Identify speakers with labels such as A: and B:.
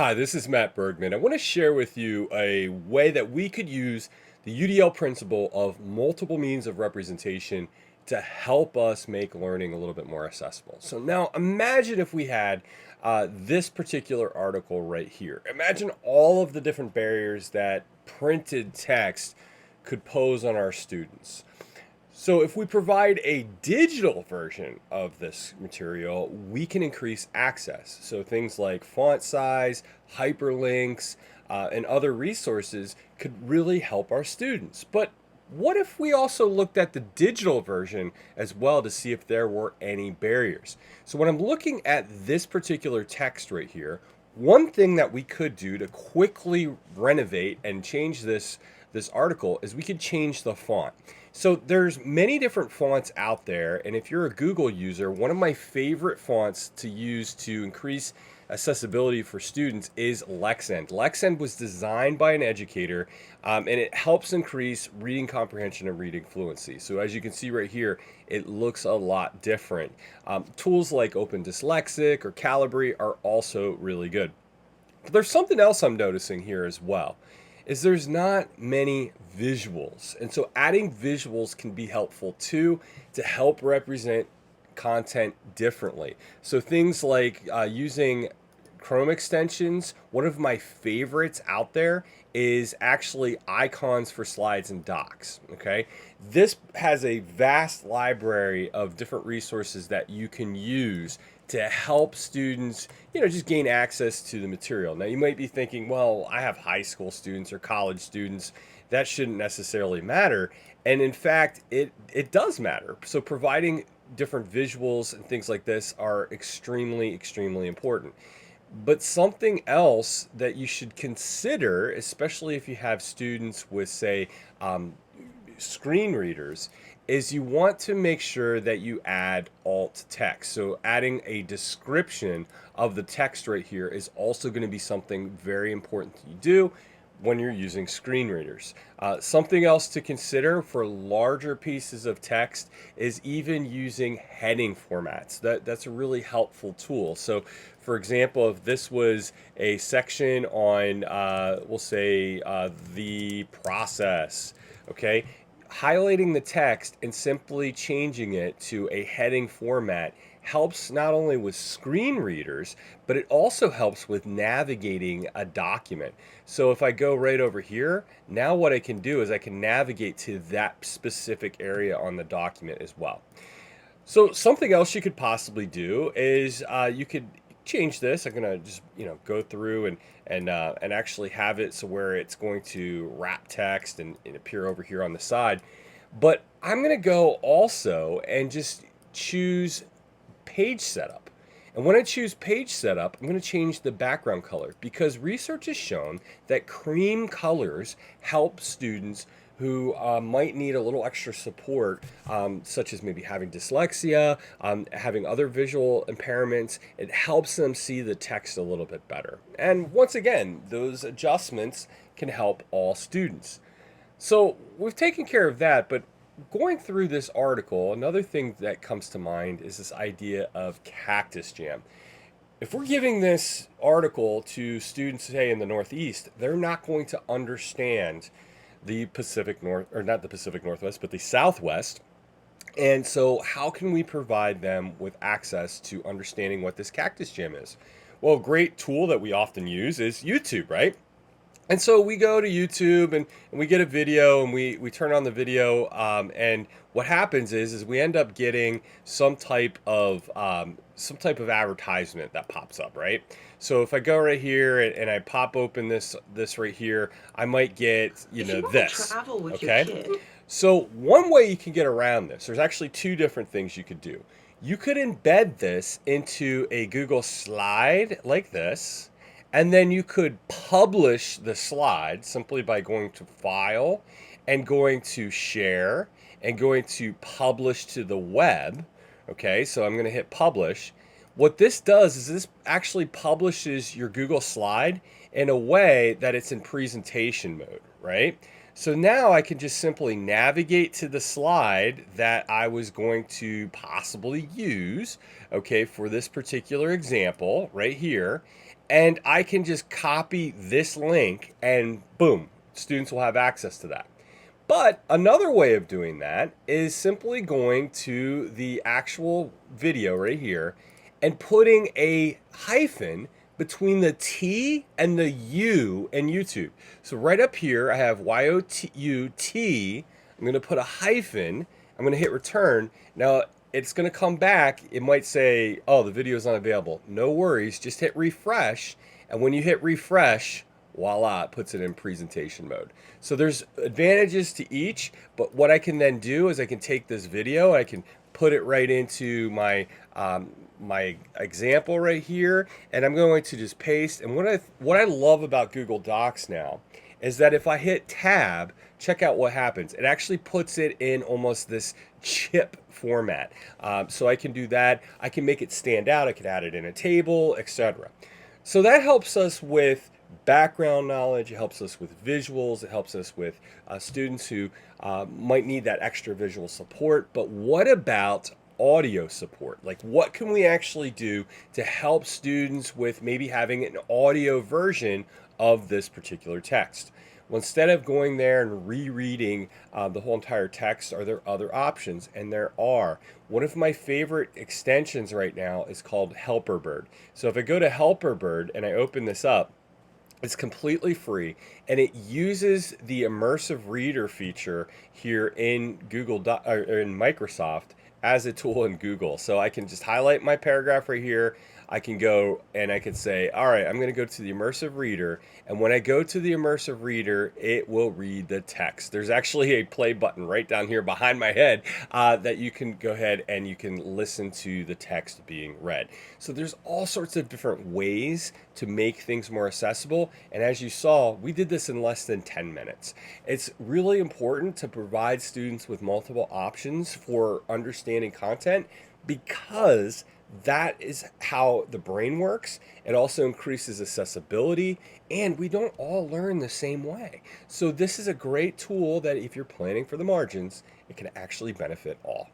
A: Hi, this is Matt Bergman. I want to share with you a way that we could use the UDL principle of multiple means of representation to help us make learning a little bit more accessible. So now imagine if we had this particular article right here. Imagine all of the different barriers that printed text could pose on our students. So if we provide a digital version of this material, we can increase access. So things like font size, hyperlinks, and other resources could really help our students. But what if we also looked at the digital version as well to see if there were any barriers? So when I'm looking at this particular text right here, one thing that we could do to quickly renovate and change this article is we could change the font. So there's many different fonts out there, and if you're a Google user, one of my favorite fonts to use to increase accessibility for students is Lexend. Lexend was designed by an educator, and it helps increase reading comprehension and reading fluency. So as you can see right here, it looks a lot different. Tools like Open Dyslexic or Calibri are also really good. But there's something else I'm noticing here as well, is there's not many visuals. And so adding visuals can be helpful too to help represent content differently. So things like using Chrome extensions. One of my favorites out there is actually icons for slides and docs. Okay, this has a vast library of different resources that you can use to help students, just gain access to the material. Now you might be thinking, well, I have high school students or college students. That shouldn't necessarily matter. And in fact, it does matter. So providing different visuals and things like this are extremely, extremely important. But something else that you should consider, especially if you have students with, say, screen readers, is you want to make sure that you add alt text. So adding a description of the text right here is also going to be something very important that you do when you're using screen readers. Something else to consider for larger pieces of text is even using heading formats. That's a really helpful tool. So for example, if this was a section on, we'll say, the process, okay, highlighting the text and simply changing it to a heading format helps not only with screen readers, but it also helps with navigating a document. So if I go right over here, now what I can do is I can navigate to that specific area on the document as well. So something else you could possibly do is you could change this. I'm gonna just go through and actually have it so where it's going to wrap text and appear over here on the side. But I'm gonna go also and just choose page setup. And when I choose page setup, I'm going to change the background color because research has shown that cream colors help students who might need a little extra support, such as maybe having dyslexia, having other visual impairments. It helps them see the text a little bit better. And once again, those adjustments can help all students. So we've taken care of that, but going through this article, another thing that comes to mind is this idea of cactus jam. If we're giving this article to students, say, in the Northeast, they're not going to understand the Pacific North, or not the Pacific Northwest, but the Southwest. And so how can we provide them with access to understanding what this cactus jam is? Well, a great tool that we often use is YouTube, right? And so we go to YouTube and we get a video and we turn on the video, and what happens is we end up getting some type of advertisement that pops up, right? So if I go right here and I pop open this right here, I might get
B: If you want to
A: this.
B: travel with your
A: Okay.
B: kid,
A: So one way you can get around this, there's actually two different things you could do. You could embed this into a Google slide like this, and then you could publish the slide simply by going to File and going to Share and going to Publish to the web. Okay, so I'm going to hit Publish. What this does is this actually publishes your Google slide in a way that it's in presentation mode, right? So now I can just simply navigate to the slide that I was going to possibly use, okay, for this particular example right here. and I can just copy this link and boom, students will have access to that. But another way of doing that is simply going to the actual video right here and putting a hyphen between the T and the U in YouTube. So right up here, I have YOUT. I'm going to put a hyphen. I'm going to hit return. Now, it's going to come back. It might say, oh, the video is unavailable. No worries. Just hit refresh. And when you hit refresh, voila, it puts it in presentation mode. So there's advantages to each, but what I can then do is I can take this video, I can put it right into my example right here, and I'm going to just paste. And what I love about Google Docs now is that if I hit tab, check out what happens. It actually puts it in almost this chip format. So I can do that. I can make it stand out. I can add it in a table, etc. So that helps us with background knowledge. It helps us with visuals. It helps us with students who might need that extra visual support. But what about audio support? Like, what can we actually do to help students with maybe having an audio version of this particular text? Well, instead of going there and rereading the whole entire text, are there other options? And there are. One of my favorite extensions right now is called Helperbird. So if I go to Helperbird and I open this up, it's completely free, and it uses the immersive reader feature here in in Microsoft as a tool in Google. So I can just highlight my paragraph right here. I can go and I can say, all right, I'm going to go to the immersive reader. And when I go to the immersive reader, it will read the text. There's actually a play button right down here behind my head that you can go ahead and you can listen to the text being read. So there's all sorts of different ways to make things more accessible. And as you saw, we did this in less than 10 minutes. It's really important to provide students with multiple options for understanding content, because that is how the brain works. It also increases accessibility, and we don't all learn the same way. So this is a great tool that if you're planning for the margins, it can actually benefit all.